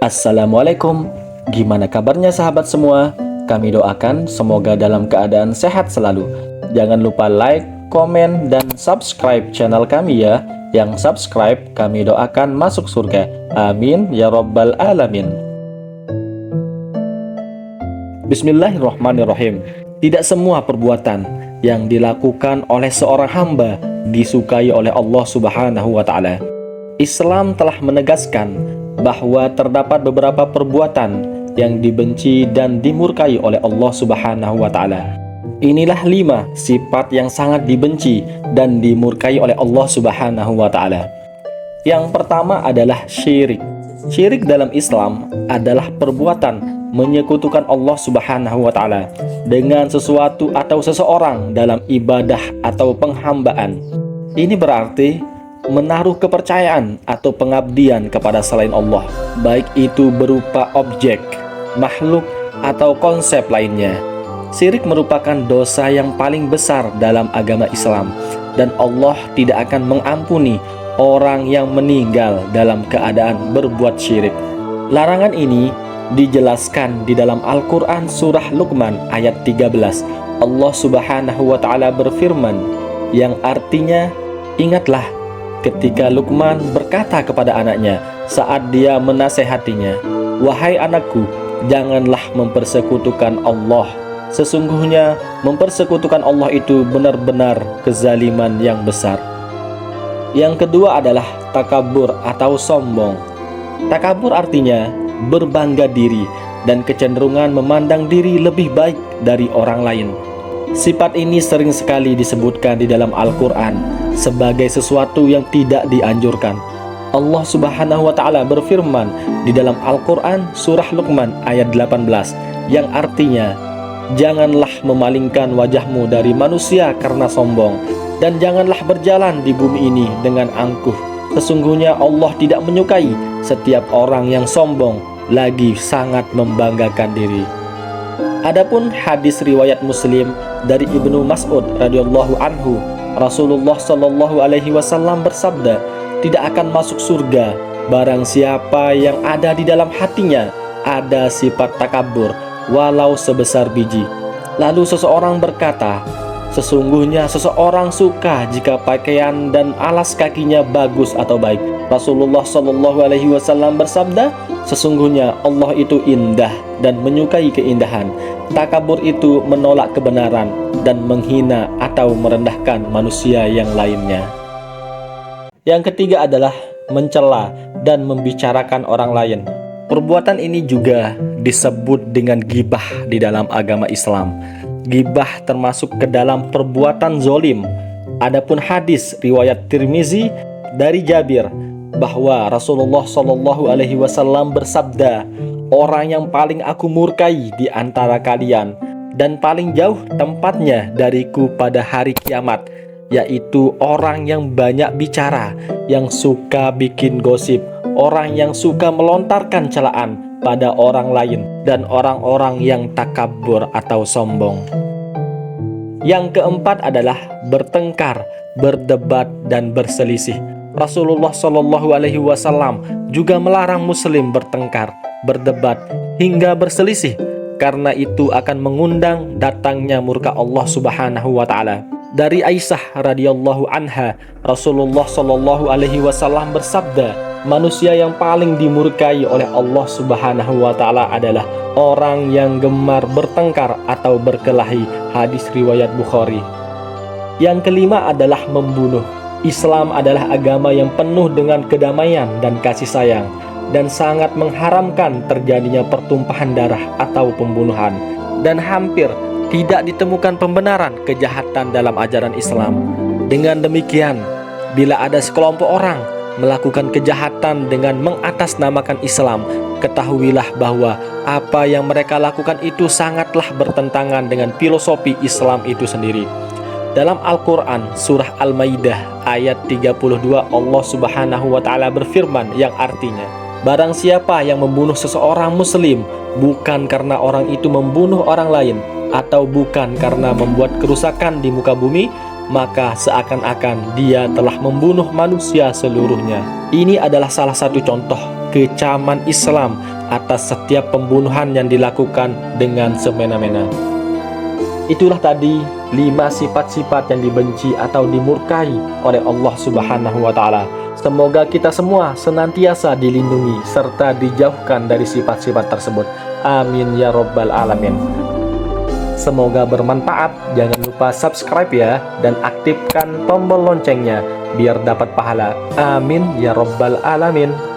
Assalamualaikum, gimana kabarnya sahabat semua? Kami doakan semoga dalam keadaan sehat selalu. Jangan lupa like, komen, dan subscribe channel kami ya. Yang subscribe kami doakan masuk surga. Amin ya rabbal alamin. Bismillahirrahmanirrahim. Tidak semua perbuatan yang dilakukan oleh seorang hamba disukai oleh Allah Subhanahu wa Ta'ala. Islam telah menegaskan bahwa terdapat beberapa perbuatan yang dibenci dan dimurkai oleh Allah Subhanahu wa Ta'ala. Inilah 5 sifat yang sangat dibenci dan dimurkai oleh Allah Subhanahu wa Ta'ala. Yang pertama adalah syirik. Syirik dalam Islam adalah perbuatan menyekutukan Allah Subhanahu wa Ta'ala dengan sesuatu atau seseorang dalam ibadah atau penghambaan. Ini berarti menaruh kepercayaan atau pengabdian kepada selain Allah, baik itu berupa objek, makhluk, atau konsep lainnya. Syirik merupakan dosa yang paling besar dalam agama Islam, dan Allah tidak akan mengampuni orang yang meninggal dalam keadaan berbuat syirik. Larangan ini dijelaskan di dalam Al-Quran surah Luqman ayat 13. Allah Subhanahu wa Ta'ala berfirman, yang artinya, ingatlah ketika Luqman berkata kepada anaknya saat dia menasehatinya, "Wahai anakku, janganlah mempersekutukan Allah. Sesungguhnya mempersekutukan Allah itu benar-benar kezaliman yang besar." Yang kedua adalah takabur atau sombong. Takabur artinya berbangga diri dan kecenderungan memandang diri lebih baik dari orang lain. Sifat ini sering sekali disebutkan di dalam Al-Quran sebagai sesuatu yang tidak dianjurkan. Allah Subhanahu wa Ta'ala berfirman di dalam Al-Quran surah Luqman ayat 18, yang artinya, janganlah memalingkan wajahmu dari manusia karena sombong, dan janganlah berjalan di bumi ini dengan angkuh. Sesungguhnya Allah tidak menyukai setiap orang yang sombong lagi sangat membanggakan diri. Adapun hadis riwayat Muslim dari Ibnu Mas'ud radhiyallahu anhu, Rasulullah shallallahu alaihi wasallam bersabda, tidak akan masuk surga barang siapa yang ada di dalam hatinya ada sifat takabur walau sebesar biji. Lalu seseorang berkata, sesungguhnya seseorang suka jika pakaian dan alas kakinya bagus atau baik. Rasulullah shallallahu alaihi wasallam bersabda, sesungguhnya Allah itu indah dan menyukai keindahan. Takabur itu menolak kebenaran dan menghina atau merendahkan manusia yang lainnya. Yang ketiga adalah mencela dan membicarakan orang lain. Perbuatan ini juga disebut dengan ghibah di dalam agama Islam. Ghibah termasuk ke dalam perbuatan zolim. Adapun hadis riwayat Tirmizi dari Jabir bahwa Rasulullah Shallallahu Alaihi Wasallam bersabda, orang yang paling aku murkai di antara kalian dan paling jauh tempatnya dariku pada hari kiamat, yaitu orang yang banyak bicara, yang suka bikin gosip, orang yang suka melontarkan celaan pada orang lain, dan orang-orang yang takabur atau sombong. Yang keempat adalah bertengkar, berdebat, dan berselisih. Rasulullah Shallallahu Alaihi Wasallam juga melarang Muslim bertengkar, berdebat, hingga berselisih, karena itu akan mengundang datangnya murka Allah Subhanahu wa Ta'ala. Dari Aisyah radhiyallahu anha, Rasulullah Shallallahu Alaihi Wasallam bersabda, manusia yang paling dimurkai oleh Allah Subhanahu wa Ta'ala adalah orang yang gemar bertengkar atau berkelahi. Hadis riwayat Bukhari. Yang kelima adalah membunuh. Islam adalah agama yang penuh dengan kedamaian dan kasih sayang, dan sangat mengharamkan terjadinya pertumpahan darah atau pembunuhan, dan hampir tidak ditemukan pembenaran kejahatan dalam ajaran Islam. Dengan demikian, bila ada sekelompok orang melakukan kejahatan dengan mengatasnamakan Islam, ketahuilah bahwa apa yang mereka lakukan itu sangatlah bertentangan dengan filosofi Islam itu sendiri. Dalam Al-Quran surah Al-Maidah ayat 32, Allah Subhanahu wa Ta'ala berfirman yang artinya, barang siapa yang membunuh seseorang muslim bukan karena orang itu membunuh orang lain, atau bukan karena membuat kerusakan di muka bumi, maka seakan-akan dia telah membunuh manusia seluruhnya. Ini adalah salah satu contoh kecaman Islam atas setiap pembunuhan yang dilakukan dengan semena-mena. Itulah tadi 5 sifat-sifat yang dibenci atau dimurkai oleh Allah Subhanahu wa Ta'ala. Semoga kita semua senantiasa dilindungi serta dijauhkan dari sifat-sifat tersebut. Amin ya Rabbal Alamin. Semoga bermanfaat. Jangan lupa subscribe ya, dan aktifkan tombol loncengnya biar dapat pahala. Amin ya Rabbal Alamin.